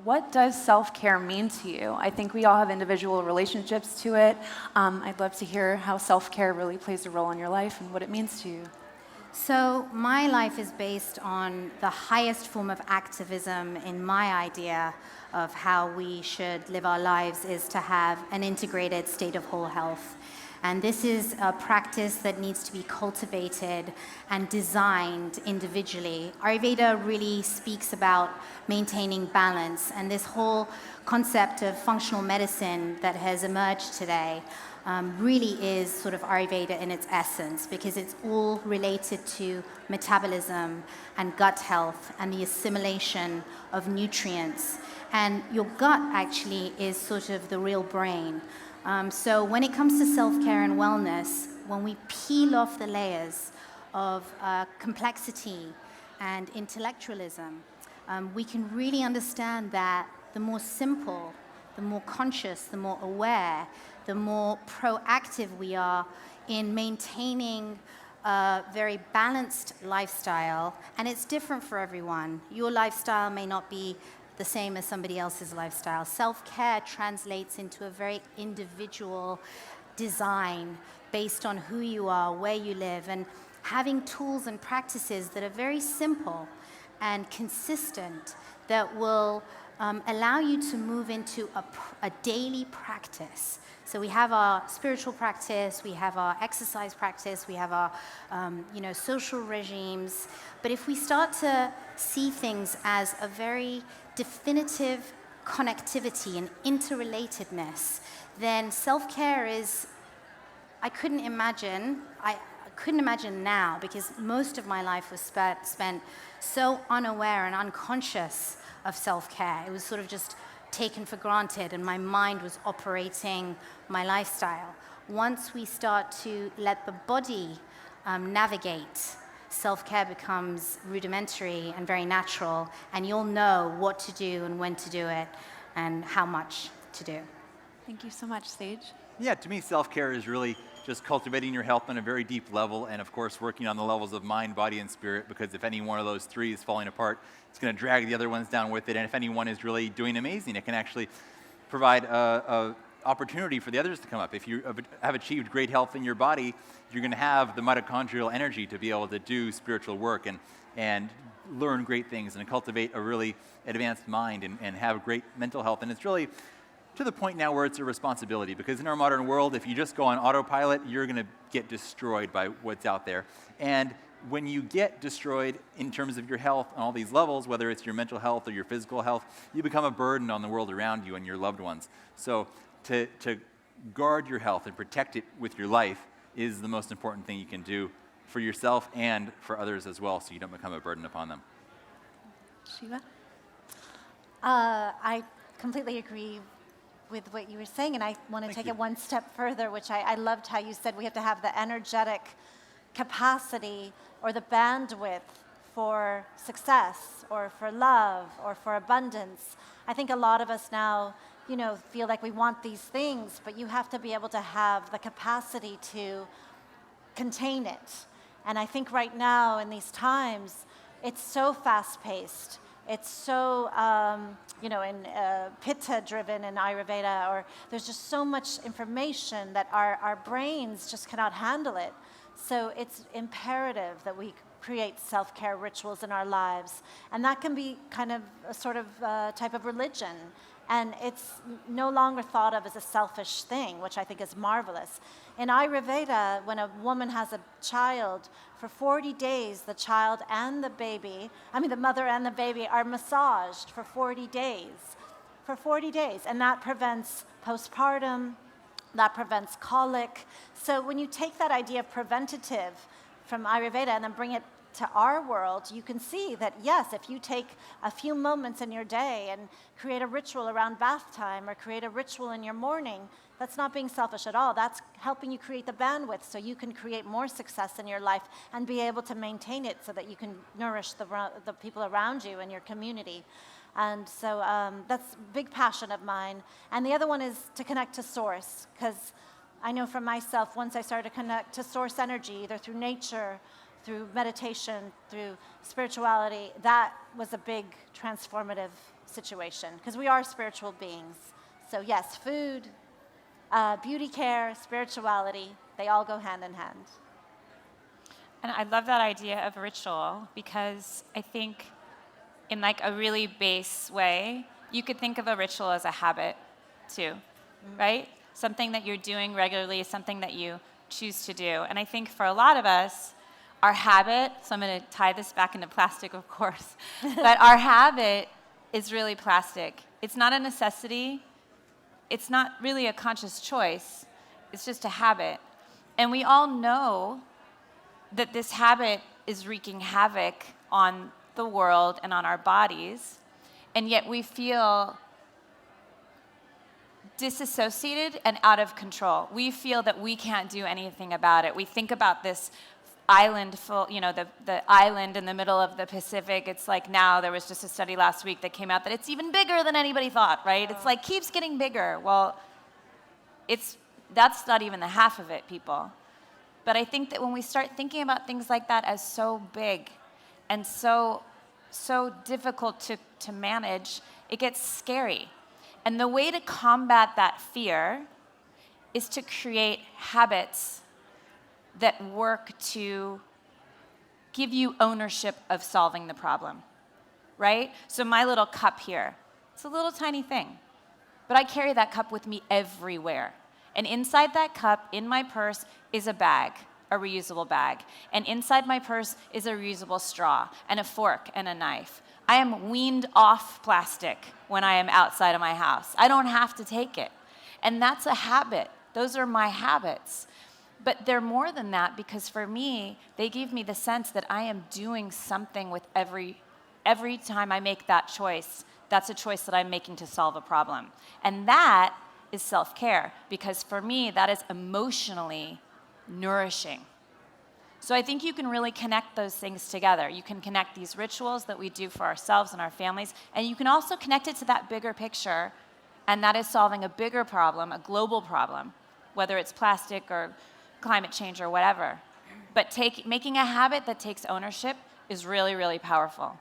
What does self-care mean to you? I think we all have individual relationships to it. I'd love to hear how self-care really plays a role in your life and what it means to you. So my life is based on the highest form of activism in my idea of how we should live our lives is to have an integrated state of whole health. And this is a practice that needs to be cultivated and designed individually. Ayurveda really speaks about maintaining balance, and this whole concept of functional medicine that has emerged today really is sort of Ayurveda in its essence, because it's all related to metabolism and gut health and the assimilation of nutrients. And your gut actually is sort of the real brain. So when it comes to self-care and wellness, when we peel off the layers of complexity and intellectualism, we can really understand that the more simple, the more conscious, the more aware, the more proactive we are in maintaining a very balanced lifestyle. And it's different for everyone. Your lifestyle may not be the same as somebody else's lifestyle. Self-care translates into a very individual design based on who you are, where you live, and having tools and practices that are very simple and consistent that will allow you to move into a daily practice. So we have our spiritual practice, we have our exercise practice, we have our social regimes. But if we start to see things as a very definitive connectivity and interrelatedness, then self-care is, I couldn't imagine now, because most of my life was spent so unaware and unconscious of self-care. It was sort of just taken for granted, and my mind was operating my lifestyle. Once we start to let the body navigate, self-care becomes rudimentary and very natural, and you'll know what to do and when to do it and how much to do. Thank you so much, Sage. Yeah, to me, self-care is really just cultivating your health on a very deep level, and of course working on the levels of mind, body, and spirit, because if any one of those three is falling apart, it's going to drag the other ones down with it. And if any one is really doing amazing, it can actually provide a opportunity for the others to come up. If you have achieved great health in your body, you're going to have the mitochondrial energy to be able to do spiritual work and learn great things and cultivate a really advanced mind and have great mental health. And it's really to the point now where it's a responsibility, because in our modern world, if you just go on autopilot, you're going to get destroyed by what's out there. And when you get destroyed in terms of your health on all these levels, whether it's your mental health or your physical health, you become a burden on the world around you and your loved ones. So to guard your health and protect it with your life is the most important thing you can do for yourself and for others as well, so you don't become a burden upon them. Shiva? I completely agree with what you were saying, and I want to take it one step further, which I loved how you said we have to have the energetic capacity or the bandwidth for success or for love or for abundance. I think a lot of us now, feel like we want these things, but you have to be able to have the capacity to contain it. And I think right now in these times, it's so fast-paced. It's so, pitta-driven in Ayurveda, or there's just so much information that our brains just cannot handle it. So it's imperative that we create self-care rituals in our lives. And that can be kind of a sort of type of religion. And it's no longer thought of as a selfish thing, which I think is marvelous. In Ayurveda, when a woman has a child, for 40 days, the child and the mother and the baby are massaged for 40 days. For 40 days. And that prevents postpartum, that prevents colic. So when you take that idea of preventative from Ayurveda and then bring it to our world, you can see that, yes, if you take a few moments in your day and create a ritual around bath time or create a ritual in your morning, that's not being selfish at all. That's helping you create the bandwidth so you can create more success in your life and be able to maintain it so that you can nourish the people around you and your community. And so that's a big passion of mine. And the other one is to connect to source, because I know for myself, once I started to connect to source energy, either through nature, through meditation, through spirituality, that was a big transformative situation, because we are spiritual beings. So yes, food, beauty care, spirituality, they all go hand in hand. And I love that idea of ritual, because I think in like a really base way, you could think of a ritual as a habit too, right? Something that you're doing regularly, something that you choose to do. And I think for a lot of us, our habit, so I'm going to tie this back into plastic, of course, but our habit is really plastic. It's not a necessity. It's not really a conscious choice. It's just a habit. And we all know that this habit is wreaking havoc on the world and on our bodies, and yet we feel disassociated and out of control. We feel that we can't do anything about it. We think about this island full, the island in the middle of the Pacific. It's like now, there was just a study last week that came out that it's even bigger than anybody thought, right? It's like keeps getting bigger. Well, that's not even the half of it, people. But I think that when we start thinking about things like that as so big and so difficult to manage, it gets scary. And the way to combat that fear is to create habits that work to give you ownership of solving the problem, right? So my little cup here, it's a little tiny thing, but I carry that cup with me everywhere. And inside that cup, in my purse, is a bag, a reusable bag. And inside my purse is a reusable straw and a fork and a knife. I am weaned off plastic when I am outside of my house. I don't have to take it. And that's a habit. Those are my habits. But they're more than that, because for me, they give me the sense that I am doing something with every time I make that choice. That's a choice that I'm making to solve a problem. And that is self-care, because for me, that is emotionally nourishing. So I think you can really connect those things together. You can connect these rituals that we do for ourselves and our families, and you can also connect it to that bigger picture, and that is solving a bigger problem, a global problem, whether it's plastic or climate change or whatever. But making a habit that takes ownership is really, really powerful.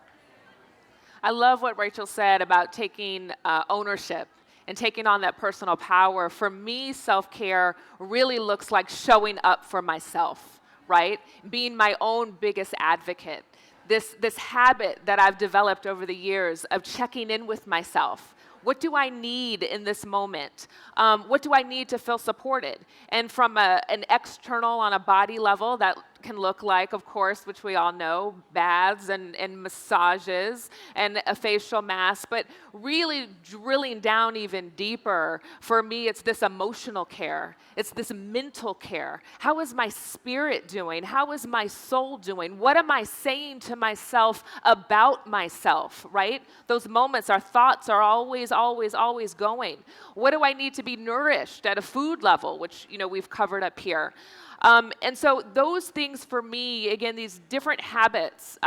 I love what Rachel said about taking ownership and taking on that personal power. For me, self-care really looks like showing up for myself, right? Being my own biggest advocate. This habit that I've developed over the years of checking in with myself. What do I need in this moment? What do I need to feel supported? And from an external, on a body level, that can look like, of course, which we all know, baths and massages and a facial mask. But really drilling down even deeper, for me, it's this emotional care. It's this mental care. How is my spirit doing? How is my soul doing? What am I saying to myself about myself, right? Those moments, our thoughts are always going. What do I need to be nourished at a food level, which we've covered up here. And so those things for me, again, these different habits,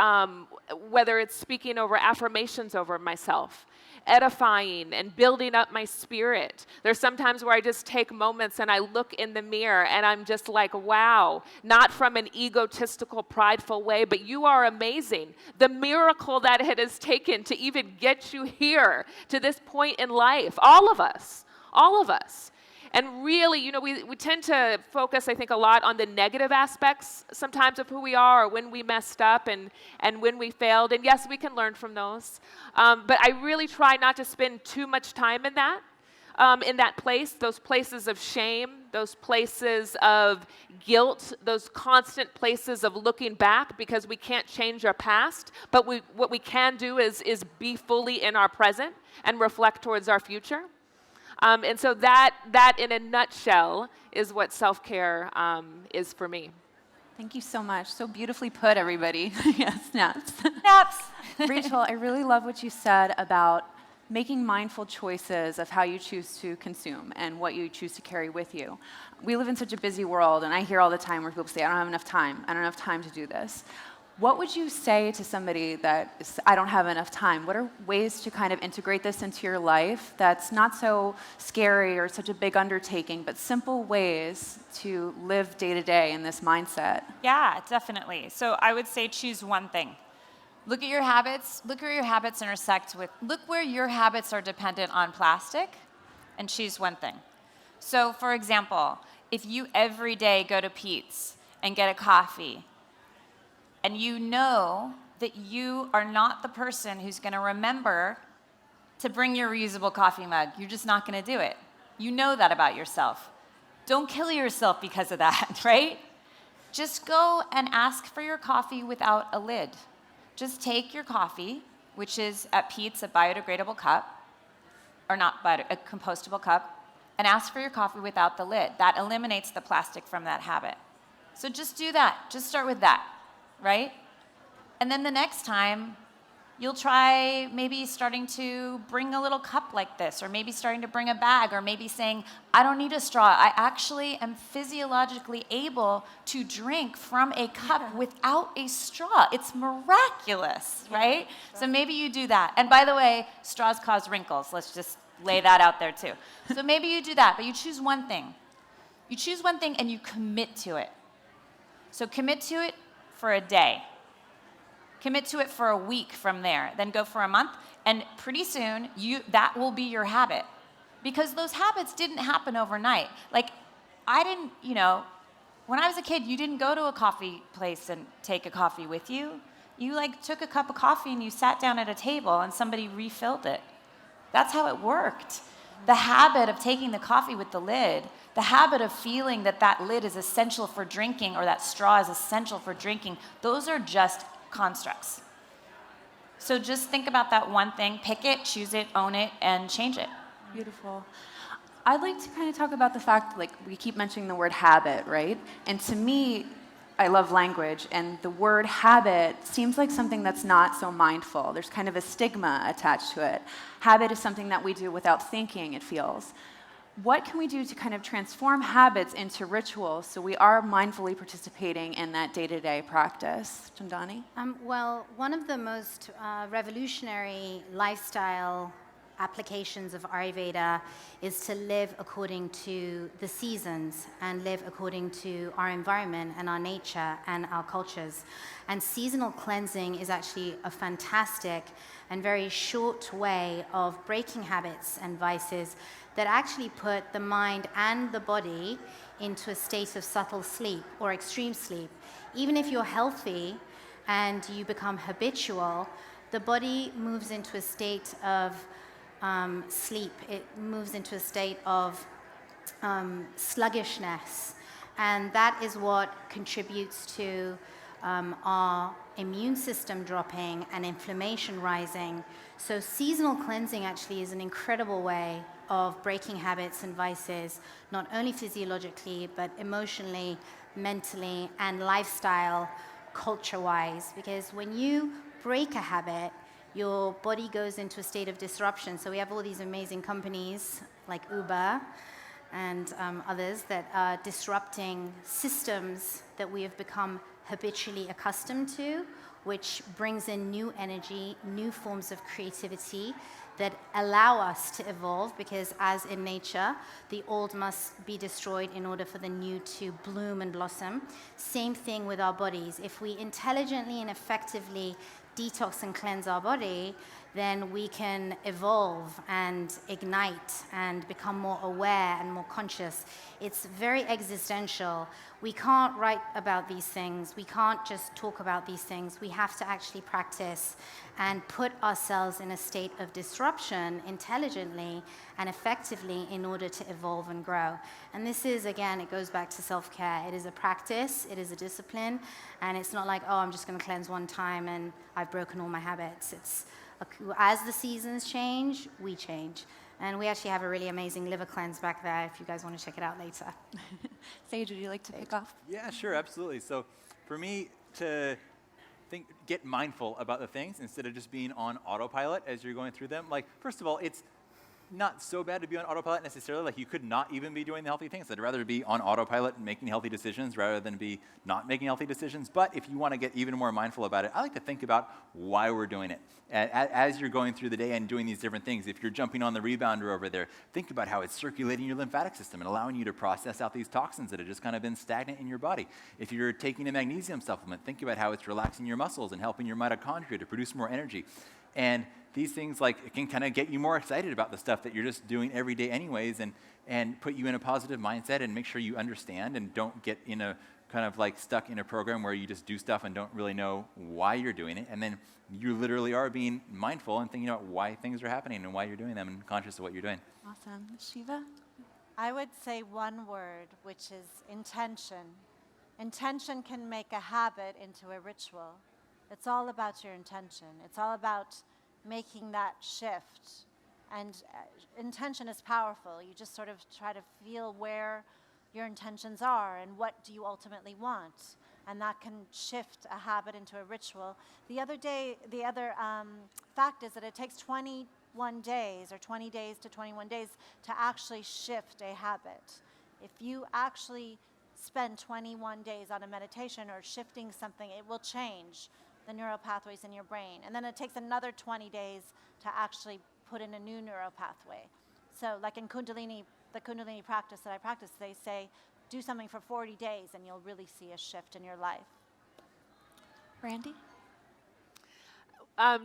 whether it's speaking over affirmations over myself, edifying and building up my spirit. There's sometimes where I just take moments and I look in the mirror and I'm just like, wow, not from an egotistical, prideful way, but you are amazing. The miracle that it has taken to even get you here to this point in life, all of us. And really, we tend to focus, I think, a lot on the negative aspects sometimes of who we are, or when we messed up and when we failed. And yes, we can learn from those. But I really try not to spend too much time in that place, those places of shame, those places of guilt, those constant places of looking back, because we can't change our past. But what we can do is be fully in our present and reflect towards our future. And so that in a nutshell is what self-care is for me. Thank you so much. So beautifully put, everybody. Yes, snaps. Snaps. Rachel, I really love what you said about making mindful choices of how you choose to consume and what you choose to carry with you. We live in such a busy world, and I hear all the time where people say, I don't have enough time. I don't have time to do this. What would you say to somebody that is, I don't have enough time? What are ways to kind of integrate this into your life that's not so scary or such a big undertaking, but simple ways to live day to day in this mindset? Yeah, definitely. So I would say choose one thing. Look at your habits. Look where your habits intersect with, look where your habits are dependent on plastic, and choose one thing. So for example, if you every day go to Pete's and get a coffee, and you know that you are not the person who's going to remember to bring your reusable coffee mug, you're just not going to do it. You know that about yourself. Don't kill yourself because of that, right? Just go and ask for your coffee without a lid. Just take your coffee, which is at Pete's a biodegradable cup, or not a compostable cup, and ask for your coffee without the lid. That eliminates the plastic from that habit. So just do that. Just start with that, right? And then the next time, you'll try maybe starting to bring a little cup like this, or maybe starting to bring a bag, or maybe saying, I don't need a straw. I actually am physiologically able to drink from a cup without a straw. It's miraculous, right? So maybe you do that. And by the way, straws cause wrinkles. Let's just lay that out there too. So maybe you do that, but you choose one thing. You choose one thing and you commit to it. So commit to it for a day. Commit to it for a week from there, then go for a month, and pretty soon that will be your habit. Because those habits didn't happen overnight. Like, I didn't, when I was a kid, you didn't go to a coffee place and take a coffee with you. You took a cup of coffee and you sat down at a table and somebody refilled it. That's how it worked. The habit of taking the coffee with the lid, the habit of feeling that that lid is essential for drinking or that straw is essential for drinking, those are just constructs. So just think about that one thing, pick it, choose it, own it, and change it. Beautiful. I'd like to kind of talk about the fact, we keep mentioning the word habit, right? And to me, I love language, and the word habit seems like something that's not so mindful. There's kind of a stigma attached to it. Habit is something that we do without thinking, it feels. What can we do to kind of transform habits into rituals so we are mindfully participating in that day-to-day practice? Chandanni? Well, one of the most revolutionary lifestyle applications of Ayurveda is to live according to the seasons and live according to our environment and our nature and our cultures. And seasonal cleansing is actually a fantastic and very short way of breaking habits and vices that actually put the mind and the body into a state of subtle sleep or extreme sleep. Even if you're healthy and you become habitual, the body moves into a state of sleep. It moves into a state of sluggishness. And that is what contributes to our immune system dropping and inflammation rising. So seasonal cleansing actually is an incredible way of breaking habits and vices, not only physiologically, but emotionally, mentally, and lifestyle, culture-wise. Because when you break a habit, your body goes into a state of disruption. So we have all these amazing companies like Uber and others that are disrupting systems that we have become habitually accustomed to, which brings in new energy, new forms of creativity that allow us to evolve, because as in nature, the old must be destroyed in order for the new to bloom and blossom. Same thing with our bodies. If we intelligently and effectively detox and cleanse our body, then we can evolve and ignite and become more aware and more conscious. It's very existential. We can't write about these things. We can't just talk about these things. We have to actually practice and put ourselves in a state of disruption intelligently and effectively in order to evolve and grow. And this is, again, it goes back to self-care. It is a practice, it is a discipline, and it's not like, oh, I'm just going to cleanse one time and I've broken all my habits. It's as the seasons change, we change. And we actually have a really amazing liver cleanse back there if you guys want to check it out later. Sage, would you like to pick off? Yeah, sure, absolutely. So for me to get mindful about the things instead of just being on autopilot as you're going through them. First of all, it's not so bad to be on autopilot necessarily. Like, you could not even be doing the healthy things. I'd rather be on autopilot and making healthy decisions rather than be not making healthy decisions. But if you want to get even more mindful about it, I like to think about why we're doing it. As you're going through the day and doing these different things, if you're jumping on the rebounder over there, think about how it's circulating your lymphatic system and allowing you to process out these toxins that have just kind of been stagnant in your body. If you're taking a magnesium supplement, think about how it's relaxing your muscles and helping your mitochondria to produce more energy. And these things, like, it can kind of get you more excited about the stuff that you're just doing every day anyways, and put you in a positive mindset and make sure you understand and don't get in a kind of like stuck in a program where you just do stuff and don't really know why you're doing it. And then you literally are being mindful and thinking about why things are happening and why you're doing them and conscious of what you're doing. Awesome. Shiva? I would say one word, which is intention. Intention can make a habit into a ritual. It's all about your intention. It's all about making that shift. And intention is powerful. You just sort of try to feel where your intentions are and what do you ultimately want. And that can shift a habit into a ritual. The other fact is that it takes 21 days or 20 days to 21 days to actually shift a habit. If you actually spend 21 days on a meditation or shifting something, it will change the neural pathways in your brain. And then it takes another 20 days to actually put in a new neural pathway. So like in Kundalini, the Kundalini practice that I practice, they say, do something for 40 days and you'll really see a shift in your life. Brandie?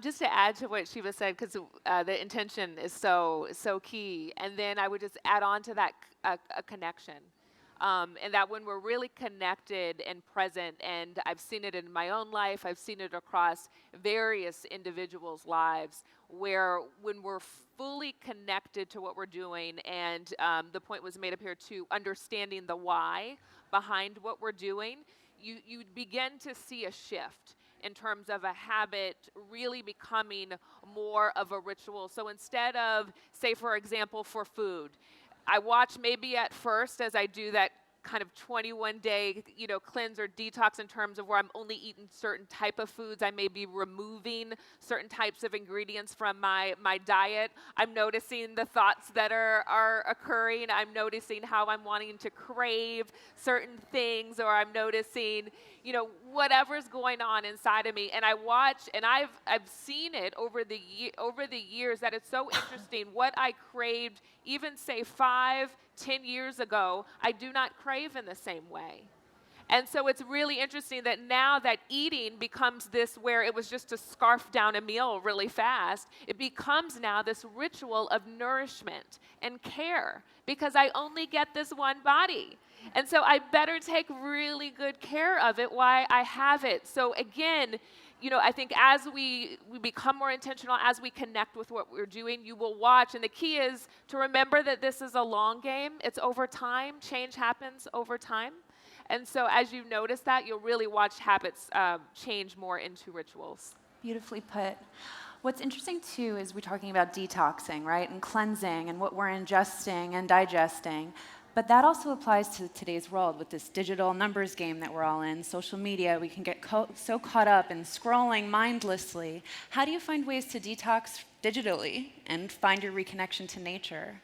Just to add to what Shiva said, because the intention is so key, and then I would just add on to that a connection. And that when we're really connected and present, and I've seen it in my own life, I've seen it across various individuals' lives, where when we're fully connected to what we're doing, and the point was made up here too, understanding the why behind what we're doing, you begin to see a shift in terms of a habit really becoming more of a ritual. So instead of, say for example, for food, I watch maybe at first as I do that kind of 21-day, cleanse or detox in terms of where I'm only eating certain type of foods. I may be removing certain types of ingredients from my diet. I'm noticing the thoughts that are occurring. I'm noticing how I'm wanting to crave certain things, or I'm noticing, whatever's going on inside of me. And I watch, and I've seen it over the years that it's so interesting. What I craved even say 5-10 years ago, I do not crave in the same way. And so it's really interesting that now that eating becomes this where it was just to scarf down a meal really fast, it becomes now this ritual of nourishment and care, because I only get this one body. And so I better take really good care of it while I have it. So again, I think as we become more intentional, as we connect with what we're doing, you will watch. And the key is to remember that this is a long game. It's over time. Change happens over time. And so as you notice that, you'll really watch habits change more into rituals. Beautifully put. What's interesting, too, is we're talking about detoxing, right, and cleansing and what we're ingesting and digesting. But that also applies to today's world with this digital numbers game that we're all in, social media. We can get so caught up in scrolling mindlessly. How do you find ways to detox digitally and find your reconnection to nature?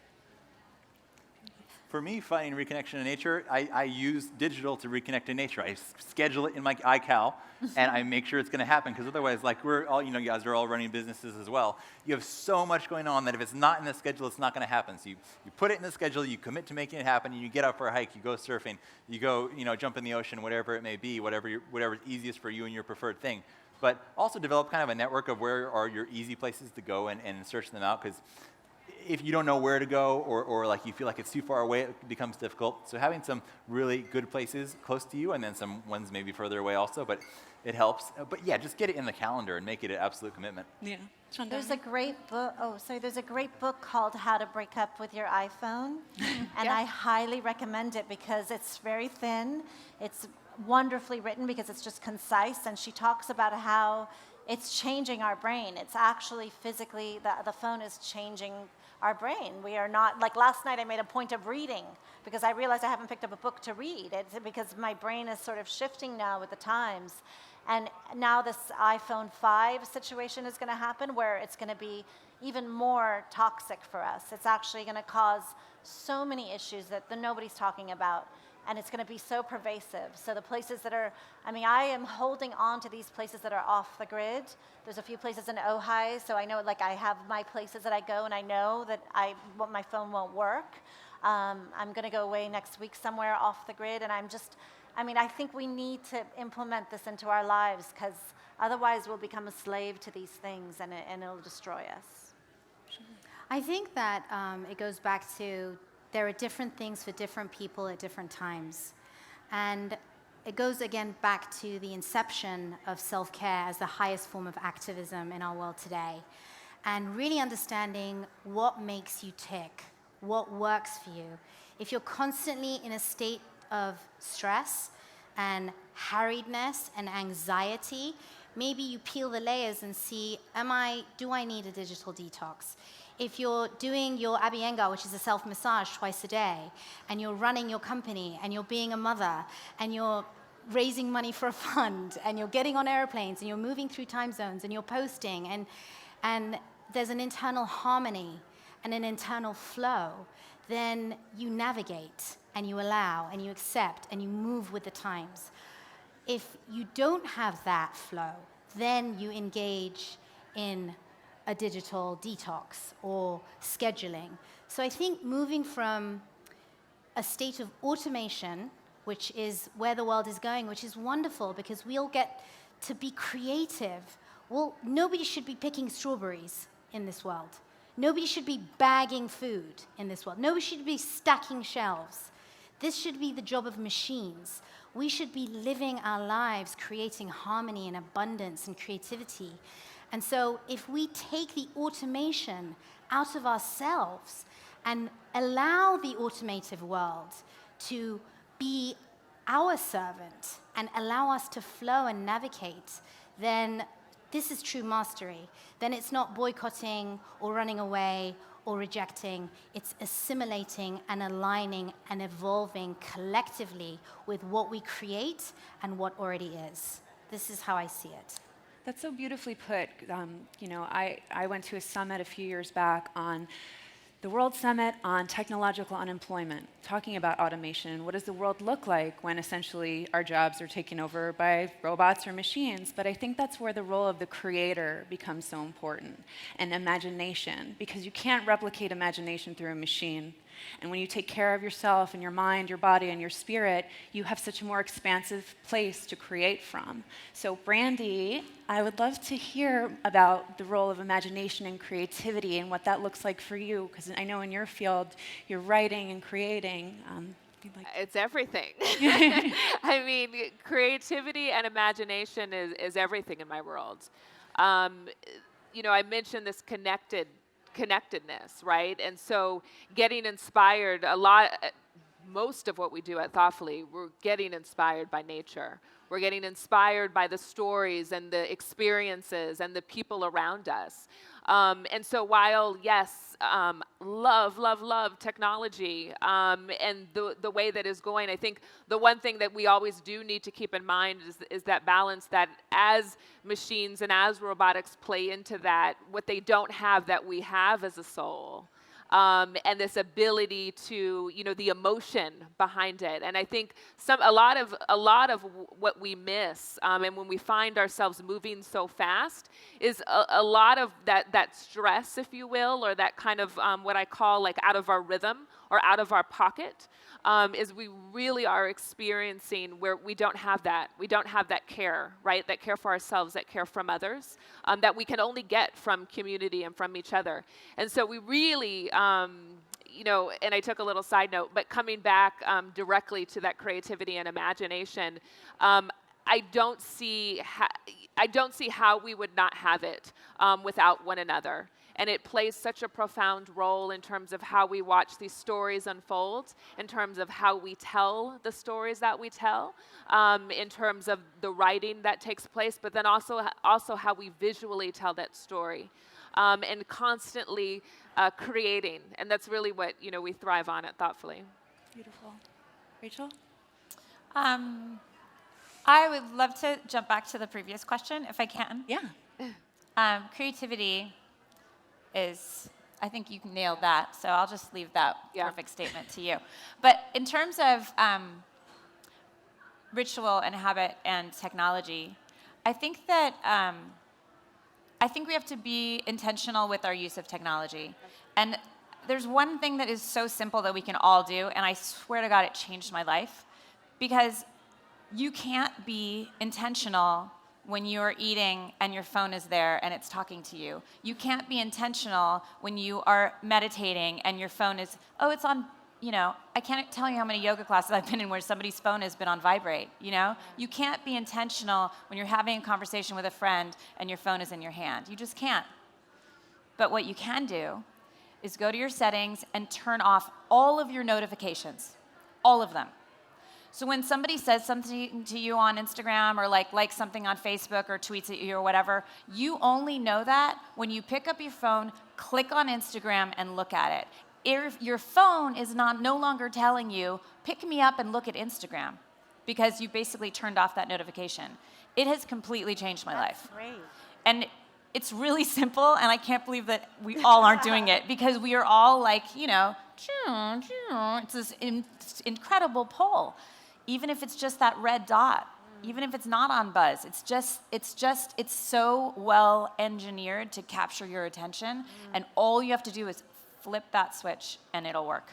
For me, finding reconnection to nature, I use digital to reconnect to nature. I schedule it in my iCal, and I make sure it's going to happen, because otherwise, like, we're all, you guys are all running businesses as well. You have so much going on that if it's not in the schedule, it's not going to happen. So you put it in the schedule, you commit to making it happen, and you get out for a hike, you go surfing, you go, jump in the ocean, whatever it may be, whatever's easiest for you and your preferred thing. But also develop kind of a network of where are your easy places to go and search them out, because if you don't know where to go, or like you feel like it's too far away, it becomes difficult. So having some really good places close to you, and then some ones maybe further away also, but it helps. But yeah, just get it in the calendar and make it an absolute commitment. Yeah. Chandanni? There's a great book. There's a great book called How to Break Up with Your iPhone, and I highly recommend it because it's very thin. It's wonderfully written because it's just concise, and she talks about how it's changing our brain. It's actually physically, the phone is changing our brain. We are not, like last night I made a point of reading because I realized I haven't picked up a book to read. It's because my brain is sort of shifting now with the times. And now this iPhone 5 situation is going to happen where it's going to be even more toxic for us. It's actually going to cause so many issues that nobody's talking about, and it's going to be so pervasive. So the places that are, I am holding on to these places that are off the grid. There's a few places in Ojai, so I know, like, I have my places that I go, and I know that my phone won't work. I'm going to go away next week somewhere off the grid, and I think we need to implement this into our lives, because otherwise we'll become a slave to these things, and it'll destroy us. I think that it goes back to there are different things for different people at different times. And it goes again back to the inception of self-care as the highest form of activism in our world today. And really understanding what makes you tick, what works for you. If you're constantly in a state of stress and harriedness and anxiety, maybe you peel the layers and see, do I need a digital detox? If you're doing your Abhyanga, which is a self-massage twice a day, and you're running your company, and you're being a mother, and you're raising money for a fund, and you're getting on airplanes, and you're moving through time zones, and you're posting, and there's an internal harmony and an internal flow, then you navigate, and you allow, and you accept, and you move with the times. If you don't have that flow, then you engage in a digital detox or scheduling. So I think moving from a state of automation, which is where the world is going, which is wonderful because we'll get to be creative. Well, nobody should be picking strawberries in this world. Nobody should be bagging food in this world. Nobody should be stacking shelves. This should be the job of machines. We should be living our lives creating harmony and abundance and creativity. And so if we take the automation out of ourselves and allow the automative world to be our servant and allow us to flow and navigate, then this is true mastery. Then it's not boycotting or running away or rejecting. It's assimilating and aligning and evolving collectively with what we create and what already is. This is how I see it. That's so beautifully put. I went to a summit a few years back on the World Summit on Technological Unemployment, talking about automation. What does the world look like when essentially our jobs are taken over by robots or machines? But I think that's where the role of the creator becomes so important, and imagination, because you can't replicate imagination through a machine. And when you take care of yourself and your mind, your body, and your spirit, you have such a more expansive place to create from. So Brandie, I would love to hear about the role of imagination and creativity and what that looks like for you, because I know in your field, you're writing and creating. It's everything. Creativity and imagination is everything in my world. I mentioned this connectedness, right? And so getting inspired most of what we do at Thoughtfully, we're getting inspired by nature. We're getting inspired by the stories and the experiences and the people around us. And so while, yes, love technology and the way that is going, I think the one thing that we always do need to keep in mind is that balance that as machines and as robotics play into that, what they don't have that we have as a soul. And this ability to, the emotion behind it. And I think a lot of what we miss, and when we find ourselves moving so fast, is a lot of that stress, if you will, or that kind of what I call like out of our rhythm or out of our pocket, is we really are experiencing where we don't have that. We don't have that care, right? That care for ourselves, that care from others, that we can only get from community and from each other. And so we really, and I took a little side note, but coming back directly to that creativity and imagination, I don't see how we would not have it without one another. And it plays such a profound role in terms of how we watch these stories unfold, in terms of how we tell the stories that we tell, in terms of the writing that takes place, but then also how we visually tell that story, and constantly creating. And that's really what we thrive on at Thoughtfully. Beautiful. Rachel? I would love to jump back to the previous question, if I can. Yeah. Creativity is, I think you nailed that. So I'll just leave that Yeah. perfect statement to you. But in terms of ritual and habit and technology, I think that I think we have to be intentional with our use of technology. And there's one thing that is so simple that we can all do, and I swear to God it changed my life, because you can't be intentional when you're eating and your phone is there and it's talking to you. You can't be intentional when you are meditating and your phone is, oh, it's on, you know, I can't tell you how many yoga classes I've been in where somebody's phone has been on vibrate, you know? You can't be intentional when you're having a conversation with a friend and your phone is in your hand. You just can't. But what you can do is go to your settings and turn off all of your notifications, all of them. So when somebody says something to you on Instagram or like something on Facebook or tweets at you or whatever, you only know that when you pick up your phone, click on Instagram and look at it. If your phone is no longer telling you, pick me up and look at Instagram, because you basically turned off that notification. It has completely changed my life. That's great. And it's really simple, and I can't believe that we all aren't doing it, because we are all like, you know, it's this incredible pull. Even if it's just that red dot, even if it's not on buzz, it's so well engineered to capture your attention, and all you have to do is flip that switch and it'll work.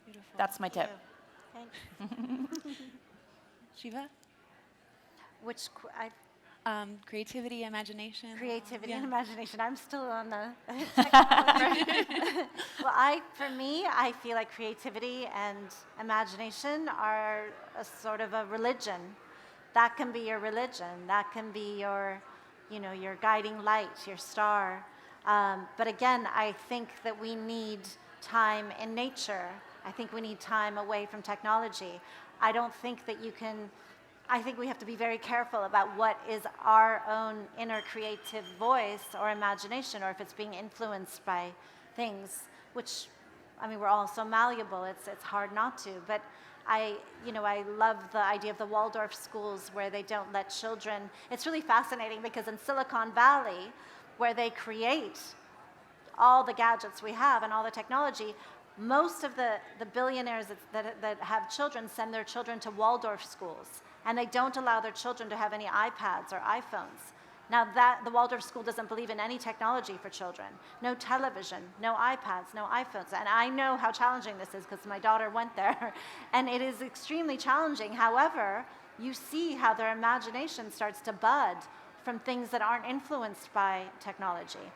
Beautiful. That's my tip. Thanks. Shiva? Which Creativity, imagination. creativity Yeah. and imagination. I'm still on the technology. Well, for me, I feel like creativity and imagination are a sort of a religion. That can be your religion. That can be your, you know, your guiding light, your star. But again, I think that we need time in nature. I think we need time away from technology. I don't think that you can. I think we have to be very careful about what is our own inner creative voice or imagination, or if it's being influenced by things, which, I mean, we're all so malleable, it's hard not to. But I love the idea of the Waldorf schools where they don't let children. It's really fascinating because in Silicon Valley, where they create all the gadgets we have and all the technology, most of the billionaires that have children send their children to Waldorf schools. And they don't allow their children to have any iPads or iPhones. Now, the Waldorf school doesn't believe in any technology for children. No television, no iPads, no iPhones. And I know how challenging this is because my daughter went there. And it is extremely challenging. However, you see how their imagination starts to bud from things that aren't influenced by technology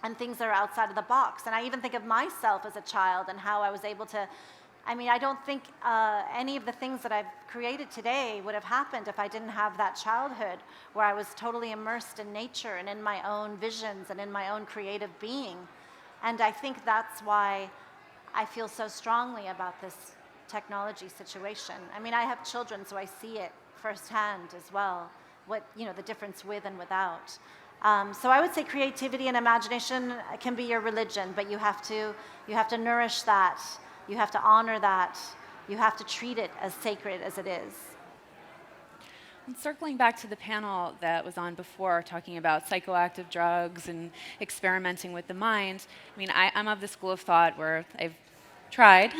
and things that are outside of the box. And I even think of myself as a child and how I was able to, I mean, I don't think any of the things that I've created today would have happened if I didn't have that childhood where I was totally immersed in nature and in my own visions and in my own creative being. And I think that's why I feel so strongly about this technology situation. I mean, I have children, so I see it firsthand as well, what, you know, the difference with and without. So I would say creativity and imagination can be your religion, but you have to nourish that. You have to honor that. You have to treat it as sacred as it is. And circling back to the panel that was on before, talking about psychoactive drugs and experimenting with the mind, I mean, I'm of the school of thought where I've tried,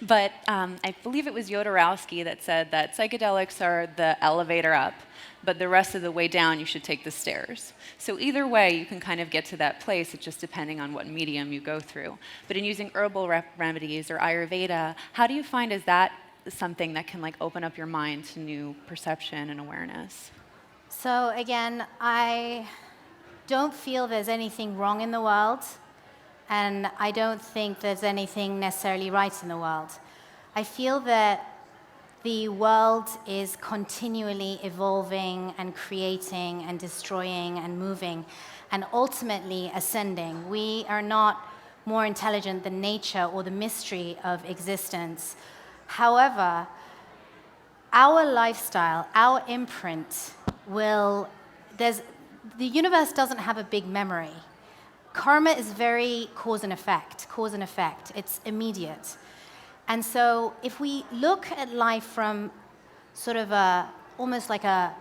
but I believe it was Jodorowsky that said that psychedelics are the elevator up, but the rest of the way down you should take the stairs. So either way, you can kind of get to that place, it's just depending on what medium you go through. But in using herbal remedies or Ayurveda, how do you find is that something that can like open up your mind to new perception and awareness? So again, I don't feel there's anything wrong in the world, and I don't think there's anything necessarily right in the world. I feel that the world is continually evolving and creating and destroying and moving and ultimately ascending. We are not more intelligent than nature or the mystery of existence. However, our lifestyle, our imprint the universe doesn't have a big memory. Karma is very cause and effect. It's immediate. And so if we look at life from sort of almost like a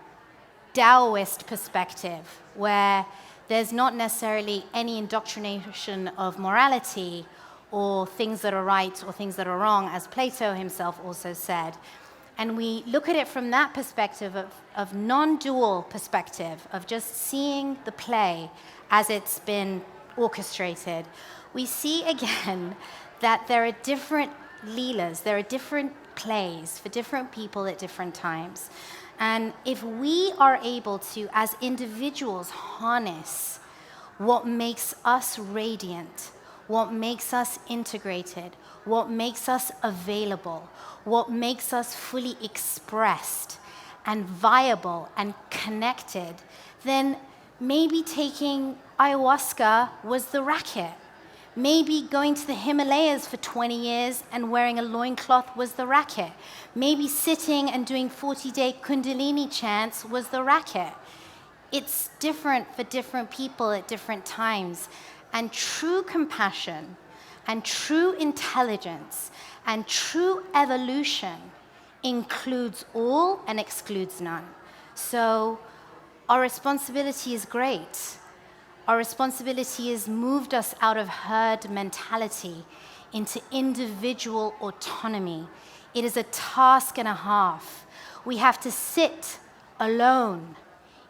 Taoist perspective, where there's not necessarily any indoctrination of morality or things that are right or things that are wrong, as Plato himself also said. And we look at it from that perspective of non-dual perspective, of just seeing the play as it's been orchestrated. We see again that there are different leelas, there are different plays for different people at different times. And if we are able to, as individuals, harness what makes us radiant, what makes us integrated, what makes us available, what makes us fully expressed and viable and connected, then maybe taking ayahuasca was the racket. Maybe going to the Himalayas for 20 years and wearing a loincloth was the racket. Maybe sitting and doing 40-day Kundalini chants was the racket. It's different for different people at different times. And true compassion and true intelligence and true evolution includes all and excludes none. So our responsibility is great. Our responsibility has moved us out of herd mentality into individual autonomy. It is a task and a half. We have to sit alone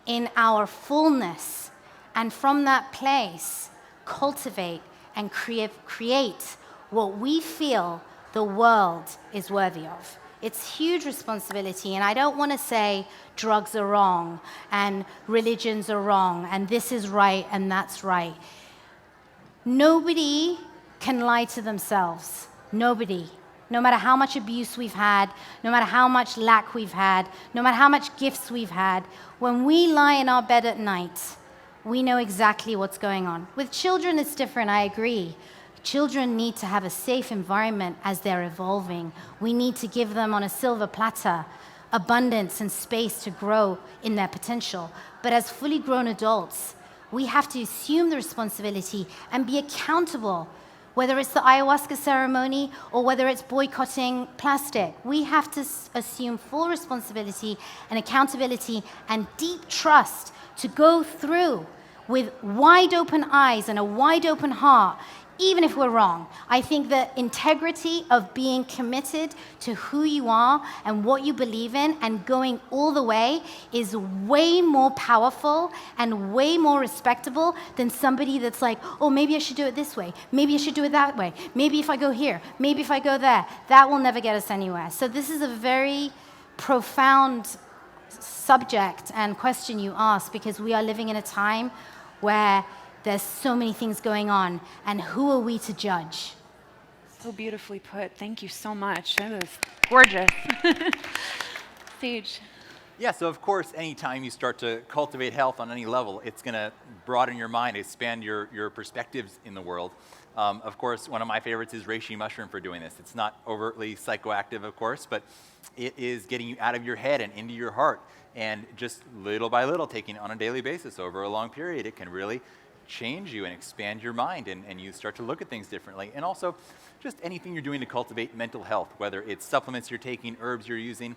in our fullness, and from that place, cultivate and create what we feel the world is worthy of. It's huge responsibility, and I don't want to say drugs are wrong and religions are wrong and this is right and that's right. Nobody can lie to themselves. Nobody. No matter how much abuse we've had, no matter how much lack we've had, no matter how much gifts we've had, when we lie in our bed at night, we know exactly what's going on. With children, it's different, I agree. Children need to have a safe environment as they're evolving. We need to give them on a silver platter abundance and space to grow in their potential. But as fully grown adults, we have to assume the responsibility and be accountable, whether it's the ayahuasca ceremony or whether it's boycotting plastic. We have to assume full responsibility and accountability and deep trust to go through with wide open eyes and a wide open heart, even if we're wrong. I think the integrity of being committed to who you are and what you believe in and going all the way is way more powerful and way more respectable than somebody that's like, oh, maybe I should do it this way. Maybe I should do it that way. Maybe if I go here, maybe if I go there. That will never get us anywhere. So this is a very profound subject and question you ask, because we are living in a time where there's so many things going on, and who are we to judge? So beautifully put. Thank you so much. That was gorgeous. Sage. Yeah, so of course, anytime you start to cultivate health on any level, it's going to broaden your mind, expand your perspectives in the world. Of course, one of my favorites is reishi mushroom for doing this. It's not overtly psychoactive, of course, but it is getting you out of your head and into your heart. And just little by little, taking it on a daily basis over a long period, it can really change you and expand your mind, and you start to look at things differently. And also, just anything you're doing to cultivate mental health, whether it's supplements you're taking, herbs you're using,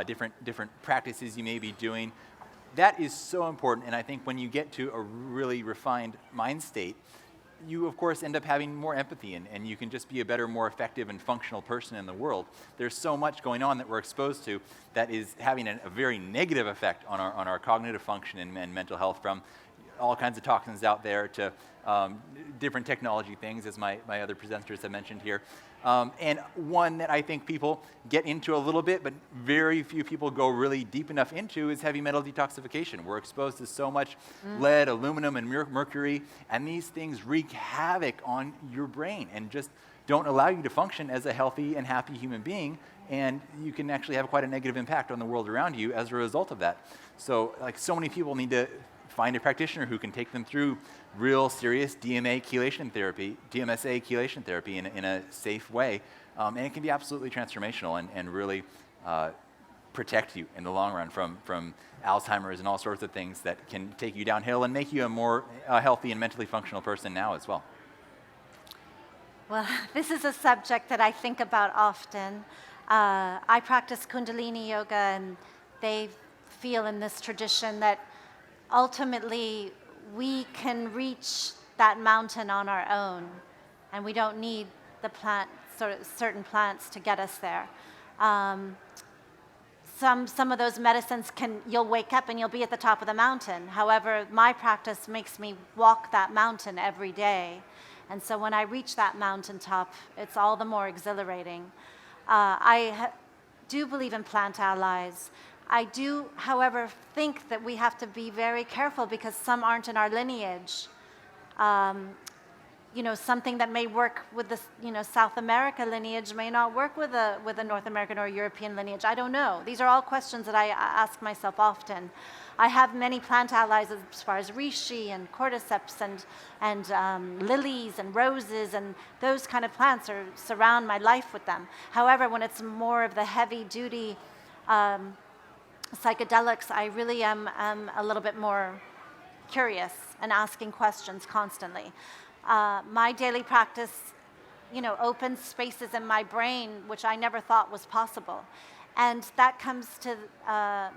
different practices you may be doing, that is so important. And I think when you get to a really refined mind state, you, of course, end up having more empathy, and you can just be a better, more effective and functional person in the world. There's so much going on that we're exposed to that is having a very negative effect on our cognitive function and mental health, from all kinds of toxins out there to different technology things, as my other presenters have mentioned here. And one that I think people get into a little bit, but very few people go really deep enough into, is heavy metal detoxification. We're exposed to so much lead, aluminum, and mercury, and these things wreak havoc on your brain and just don't allow you to function as a healthy and happy human being, and you can actually have quite a negative impact on the world around you as a result of that. So, like, so many people need to find a practitioner who can take them through real serious DMSA chelation therapy in a safe way. And it can be absolutely transformational and really protect you in the long run from Alzheimer's and all sorts of things that can take you downhill and make you a more healthy and mentally functional person now as well. Well, this is a subject that I think about often. I practice Kundalini yoga, and they feel in this tradition that ultimately we can reach that mountain on our own, and we don't need the certain plants to get us there. Some of those medicines you'll wake up and you'll be at the top of the mountain. However, my practice makes me walk that mountain every day. And so when I reach that mountaintop, it's all the more exhilarating. I do believe in plant allies. I do, however, think that we have to be very careful because some aren't in our lineage. Something that may work with the South America lineage may not work with a North American or European lineage. I don't know. These are all questions that I ask myself often. I have many plant allies as far as reishi and cordyceps and lilies and roses, and those kind of plants surround my life with them. However, when it's more of the heavy-duty psychedelics, I really am a little bit more curious and asking questions constantly. My daily practice, opens spaces in my brain which I never thought was possible. And that comes to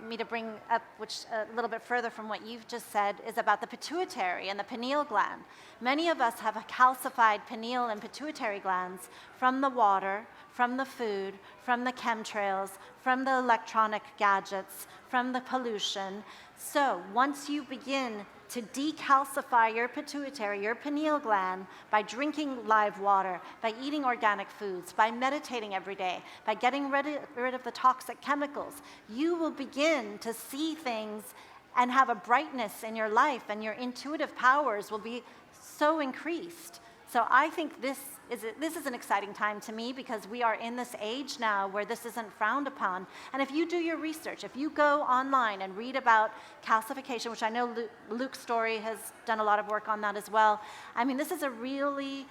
me to bring up, which a little bit further from what you've just said, is about the pituitary and the pineal gland. Many of us have a calcified pineal and pituitary glands from the water, from the food, from the chemtrails, from the electronic gadgets, from the pollution. So once you begin to decalcify your pituitary, your pineal gland, by drinking live water, by eating organic foods, by meditating every day, by getting rid of the toxic chemicals, you will begin to see things and have a brightness in your life, and your intuitive powers will be so increased. So I think this is an exciting time to me because we are in this age now where this isn't frowned upon. And if you do your research, if you go online and read about calcification, which I know Luke's story has done a lot of work on that as well. I mean, this is a really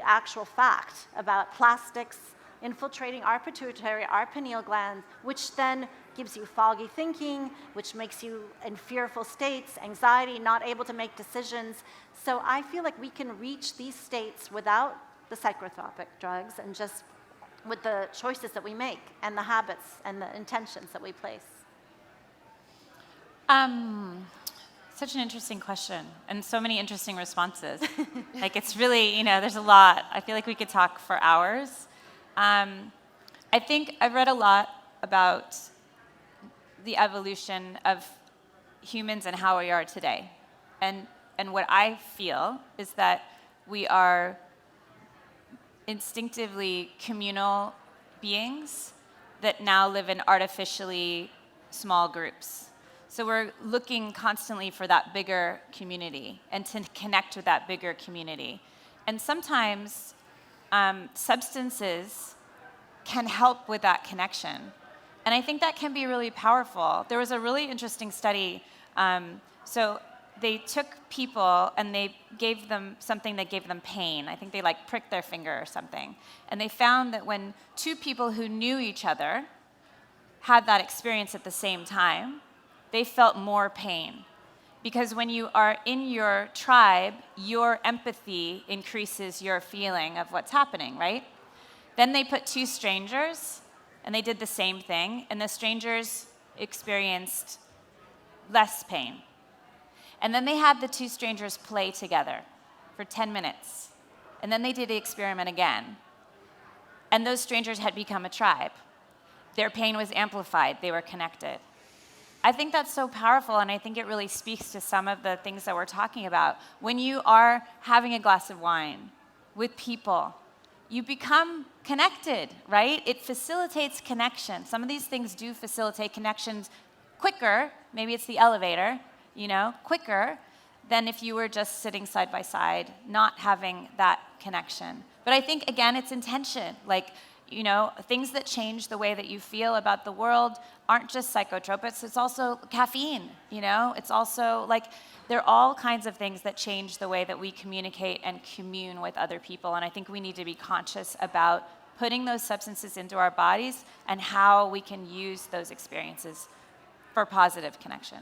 actual fact about plastics infiltrating our pituitary, our pineal gland, which then gives you foggy thinking, which makes you in fearful states, anxiety, not able to make decisions. So I feel like we can reach these states without the psychotropic drugs and just with the choices that we make and the habits and the intentions that we place. Such an interesting question and so many interesting responses. Like it's really, there's a lot. I feel like we could talk for hours. I think I've read a lot about the evolution of humans and how we are today. And what I feel is that we are instinctively communal beings that now live in artificially small groups. So we're looking constantly for that bigger community and to connect with that bigger community. And sometimes substances can help with that connection. And I think that can be really powerful. There was a really interesting study. So they took people and they gave them something that gave them pain. I think they pricked their finger or something. And they found that when two people who knew each other had that experience at the same time, they felt more pain. Because when you are in your tribe, your empathy increases your feeling of what's happening, right? Then they put two strangers, and they did the same thing, and the strangers experienced less pain. And then they had the two strangers play together for 10 minutes. And then they did the experiment again. And those strangers had become a tribe. Their pain was amplified. They were connected. I think that's so powerful, and I think it really speaks to some of the things that we're talking about. When you are having a glass of wine with people, you become connected, right? It facilitates connection. Some of these things do facilitate connections quicker. Maybe it's the elevator, quicker than if you were just sitting side by side, not having that connection. But I think, again, it's intention. Things that change the way that you feel about the world aren't just psychotropics, it's also caffeine, It's also there are all kinds of things that change the way that we communicate and commune with other people. And I think we need to be conscious about putting those substances into our bodies and how we can use those experiences for positive connection.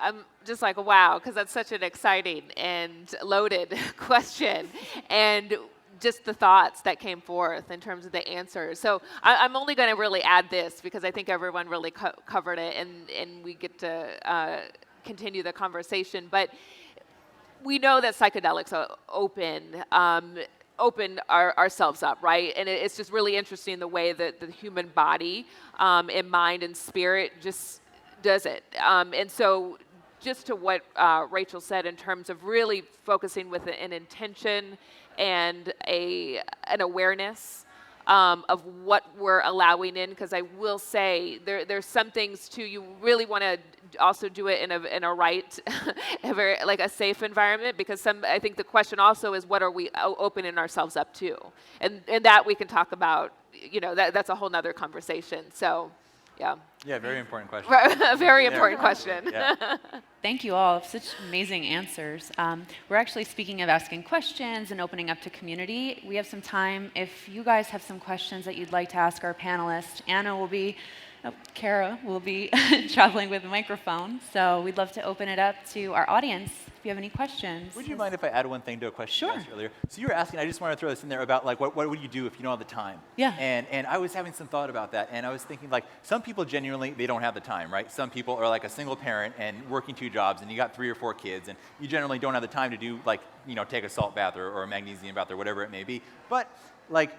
I'm just wow, because that's such an exciting and loaded question. And just the thoughts that came forth in terms of the answers. So I'm only going to really add this because I think everyone really covered it, and we get to continue the conversation. But we know that psychedelics open ourselves up, right? And it's just really interesting the way that the human body and mind and spirit just does it. And so just to what Rachel said in terms of really focusing with an intention and an awareness of what we're allowing in, because I will say there's some things too, you really want to also do it in a right, like a safe environment, because I think the question also is what are we opening ourselves up to? And that we can talk about, that's a whole nother conversation. So, yeah. Yeah, very important question. A very important question. Yeah. Thank you all. Such amazing answers. We're actually speaking of asking questions and opening up to community. We have some time. If you guys have some questions that you'd like to ask our panelists, Kara will be traveling with a microphone. So we'd love to open it up to our audience if you have any questions. Would you mind if I add one thing to a question you asked earlier? So you were asking, I just want to throw this in there about like what would you do if you don't have the time? Yeah. And I was having some thought about that, and I was thinking like some people genuinely, they don't have the time, right? Some people are like a single parent and working 2 jobs, and you got 3 or 4 kids, and you generally don't have the time to do like, take a salt bath or a magnesium bath or whatever it may be. But like,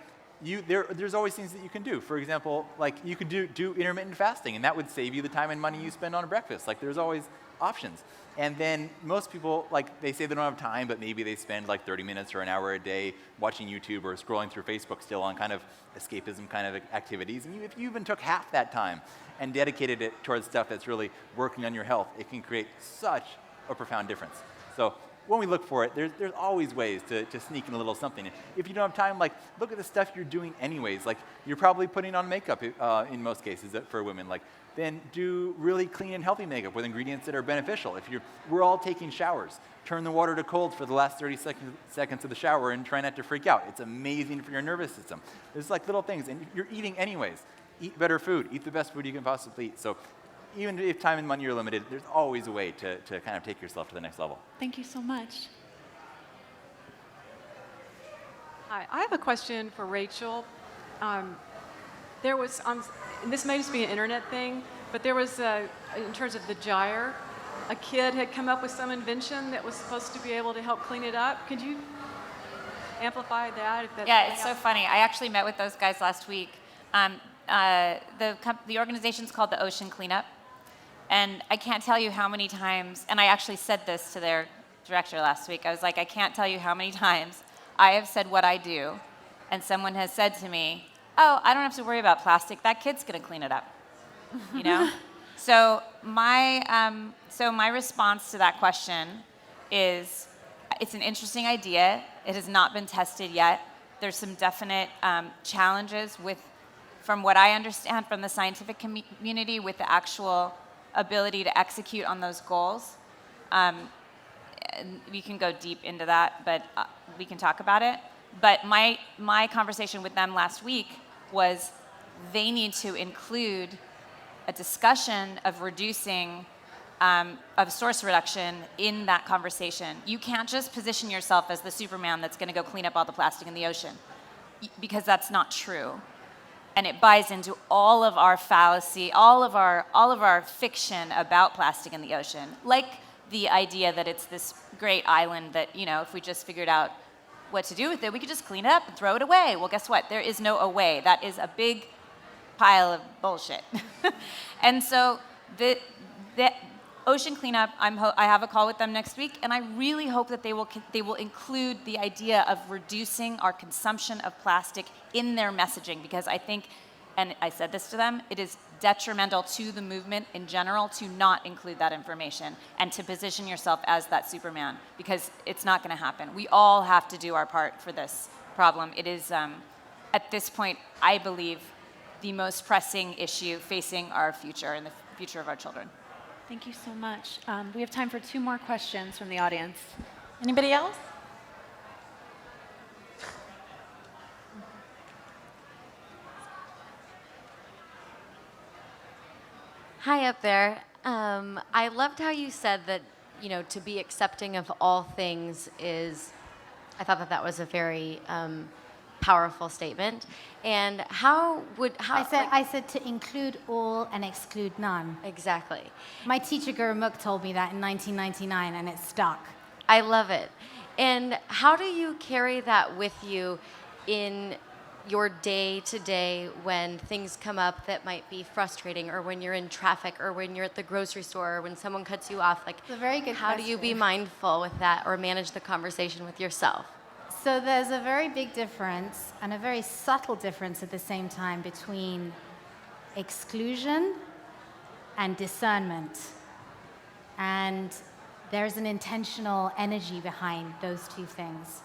there's always things that you can do. For example, like you could do intermittent fasting, and that would save you the time and money you spend on breakfast. Like there's always options. And then most people, like they say they don't have time, but maybe they spend like 30 minutes or an hour a day watching YouTube or scrolling through Facebook still on kind of escapism kind of activities. And if you even took half that time and dedicated it towards stuff that's really working on your health, it can create such a profound difference. So when we look for it, there's always ways to sneak in a little something. If you don't have time, like look at the stuff you're doing anyways. Like you're probably putting on makeup in most cases for women. Like then do really clean and healthy makeup with ingredients that are beneficial. We're all taking showers. Turn the water to cold for the last 30 seconds of the shower and try not to freak out. It's amazing for your nervous system. There's like little things, and you're eating anyways. Eat better food. Eat the best food you can possibly eat. So even if time and money are limited, there's always a way to kind of take yourself to the next level. Thank you so much. Hi, I have a question for Rachel. There was, and this may just be an internet thing, but there was, in terms of the gyre, a kid had come up with some invention that was supposed to be able to help clean it up. Could you amplify that? Yeah, it's so funny. I actually met with those guys last week. The organization's called the Ocean Cleanup. And I can't tell you how many times, and I actually said this to their director last week. I was like, I can't tell you how many times I have said what I do, and someone has said to me, oh, I don't have to worry about plastic. That kid's going to clean it up, So my response to that question is, it's an interesting idea. It has not been tested yet. There's some definite challenges from what I understand from the scientific community, with the actual ability to execute on those goals. We can go deep into that, but we can talk about it. But my conversation with them last week was they need to include a discussion of reducing, of source reduction in that conversation. You can't just position yourself as the Superman that's going to go clean up all the plastic in the ocean, because that's not true. And it buys into all of our fallacy, all of our fiction about plastic in the ocean, like the idea that it's this great island that, if we just figured out what to do with it, we could just clean it up and throw it away. Well, guess what? There is no away. That is a big pile of bullshit. And so the Ocean Cleanup, I have a call with them next week, and I really hope that they will include the idea of reducing our consumption of plastic in their messaging, because I think, and I said this to them, it is detrimental to the movement in general to not include that information and to position yourself as that Superman, because it's not going to happen. We all have to do our part for this problem. It is, at this point, I believe, the most pressing issue facing our future and the future of our children. Thank you so much. We have time for 2 more questions from the audience. Anybody else? Hi up there. I loved how you said that, to be accepting of all things is, I thought that was a very powerful statement. And how I said to include all and exclude none. exactly. My teacher Guru Mukh told me that in 1999, and it stuck. I love it. And how do you carry that with you in your day-to-day when things come up that might be frustrating, or when you're in traffic, or when you're at the grocery store, or when someone cuts you off? Like, It's a very good how do you be question. mindful with that, or manage the conversation with yourself? So there's a very big difference, and a very subtle difference at the same time, between exclusion and discernment. And there's an intentional energy behind those two things.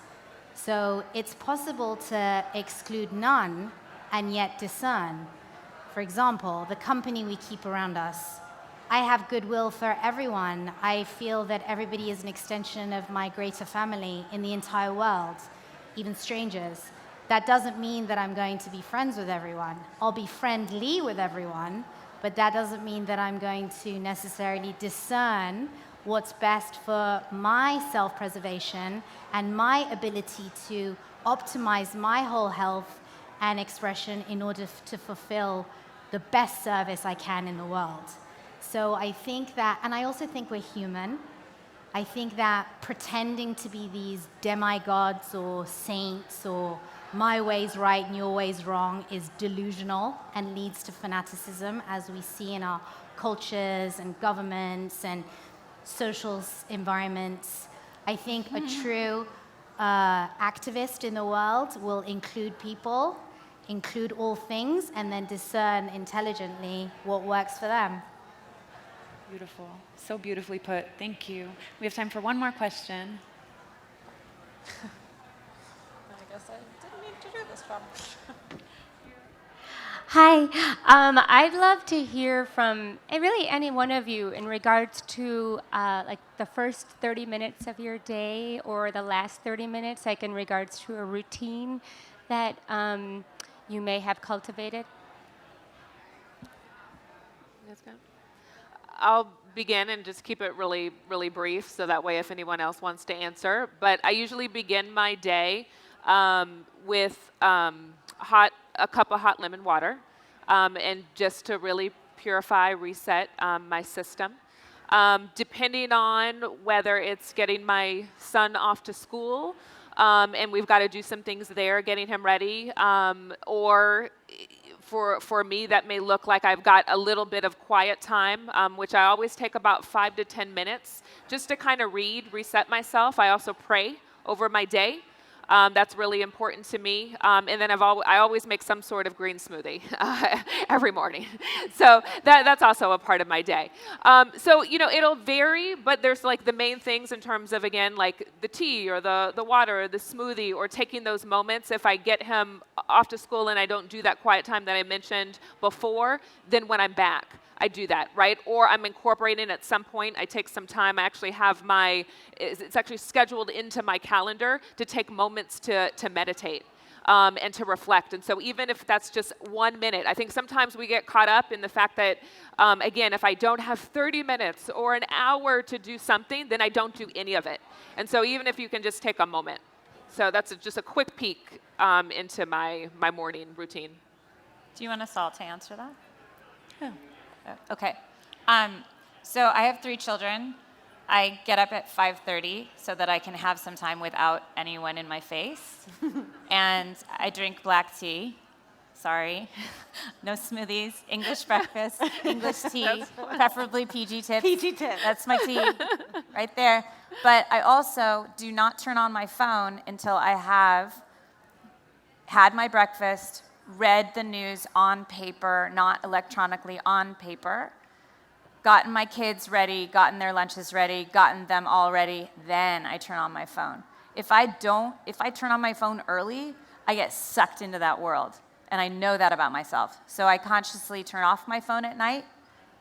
So it's possible to exclude none and yet discern. For example, the company we keep around us. I have goodwill for everyone. I feel that everybody is an extension of my greater family in the entire world, even strangers. That doesn't mean that I'm going to be friends with everyone. I'll be friendly with everyone, but that doesn't mean that I'm going to necessarily discern what's best for my self-preservation and my ability to optimize my whole health and expression in order to fulfill the best service I can in the world. So I think that, and I also think we're human. I think that pretending to be these demigods or saints or my way's right and your way's wrong is delusional and leads to fanaticism, as we see in our cultures and governments and social environments. I think a true activist in the world will include people, include all things, and then discern intelligently what works for them. Beautiful. So beautifully put. Thank you. We have time for one more question. I guess I didn't mean to do this one. Hi, I'd love to hear from really any one of you in regards to like the first 30 minutes of your day or the last 30 minutes, like in regards to a routine that you may have cultivated. That's good. I'll begin and just keep it really, really brief, so that way if anyone else wants to answer. But I usually begin my day with a cup of hot lemon water, and just to really purify, reset my system. Depending on whether it's getting my son off to school, and we've got to do some things there, getting him ready, or for me, that may look like I've got a little bit of quiet time, which I always take about 5 to 10 minutes just to kind of reset myself. I also pray over my day. That's really important to me. And then I always make some sort of green smoothie every morning. So that's also a part of my day. So, it'll vary, but there's like the main things in terms of, again, like the tea or the water or the smoothie, or taking those moments. If I get him off to school and I don't do that quiet time that I mentioned before, then when I'm back, I do that, right? Or I'm incorporating at some point, I take some time, I actually have it's actually scheduled into my calendar to take moments to meditate and to reflect. And so even if that's just 1 minute, I think sometimes we get caught up in the fact that, again, if I don't have 30 minutes or an hour to do something, then I don't do any of it. And so even if you can just take a moment. So that's just a quick peek into my morning routine. Do you want us all to answer that? Yeah. Okay. So I have 3 children. I get up at 5:30 so that I can have some time without anyone in my face. And I drink black tea. Sorry. No smoothies. English breakfast. English tea. Preferably PG tips. PG tips. That's my tea right there. But I also do not turn on my phone until I have had my breakfast, read the news on paper, not electronically, on paper, gotten my kids ready, gotten their lunches ready, gotten them all ready, then I turn on my phone. If I turn on my phone early, I get sucked into that world. And I know that about myself. So I consciously turn off my phone at night.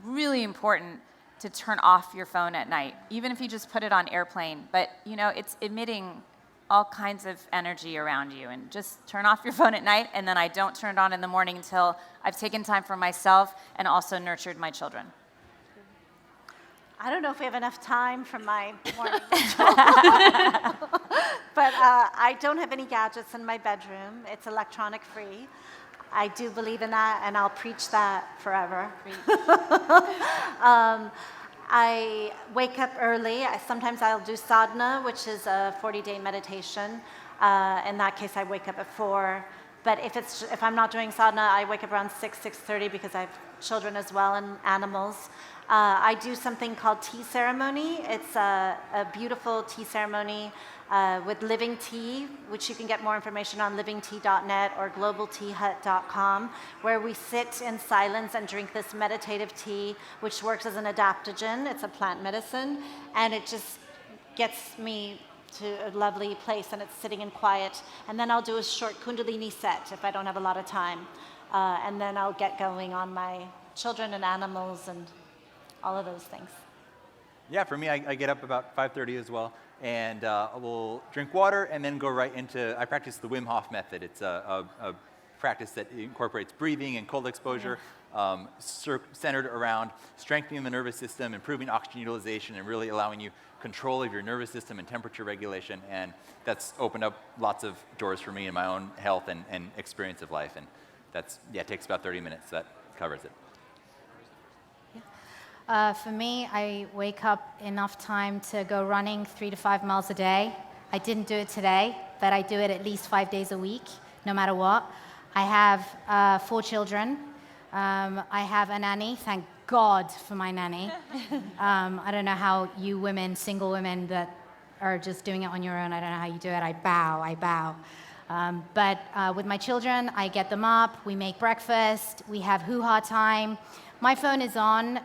Really important to turn off your phone at night, even if you just put it on airplane. But it's emitting all kinds of energy around you, and just turn off your phone at night, and then I don't turn it on in the morning until I've taken time for myself and also nurtured my children. I don't know if we have enough time for my morning ritual. But I don't have any gadgets in my bedroom. It's electronic free. I do believe in that, and I'll preach that forever. I wake up early. Sometimes I'll do sadhana, which is a 40-day meditation. In that case, I wake up at 4. But if I'm not doing sadhana, I wake up around 6:30 because I have children as well and animals. I do something called tea ceremony. It's a beautiful tea ceremony with living tea, which you can get more information on livingtea.net or globalteahut.com, where we sit in silence and drink this meditative tea, which works as an adaptogen. It's a plant medicine, and it just gets me to a lovely place, and it's sitting in quiet. And then I'll do a short Kundalini set if I don't have a lot of time. And then I'll get going on my children and animals and all of those things. Yeah, for me, I get up about 5:30 as well, and we'll drink water and then go right into, I practice the Wim Hof method. It's a practice that incorporates breathing and cold exposure, centered around strengthening the nervous system, improving oxygen utilization, and really allowing you control of your nervous system and temperature regulation. And that's opened up lots of doors for me in my own health and experience of life. And that's, yeah, it takes about 30 minutes, so that covers it. For me, I wake up enough time to go running 3 to 5 miles a day. I didn't do it today, but I do it at least 5 days a week, no matter what. I have 4 children. I have a nanny. Thank God for my nanny. I don't know how you women, single women that are just doing it on your own, I don't know how you do it. I bow. But with my children, I get them up, we make breakfast, we have hoo-ha time. My phone is on.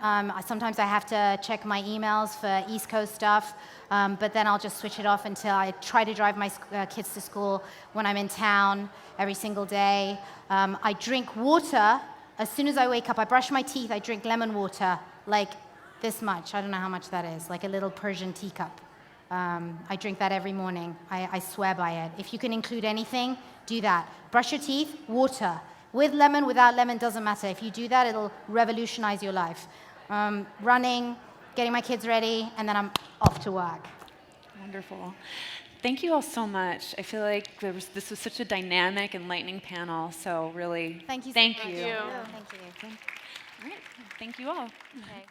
Sometimes I have to check my emails for East Coast stuff, but then I'll just switch it off until I try to drive my kids to school when I'm in town every single day. I drink water. As soon as I wake up, I brush my teeth, I drink lemon water, like this much. I don't know how much that is, like a little Persian teacup. I drink that every morning. I swear by it. If you can include anything, do that. Brush your teeth, water. With lemon, without lemon, doesn't matter. If you do that, it'll revolutionize your life. Running, getting my kids ready, and then I'm off to work. Wonderful. Thank you all so much. I feel like this was such a dynamic, enlightening panel. So really, Thank you so thank much. you. Thank you. All right. Thank you all. Okay.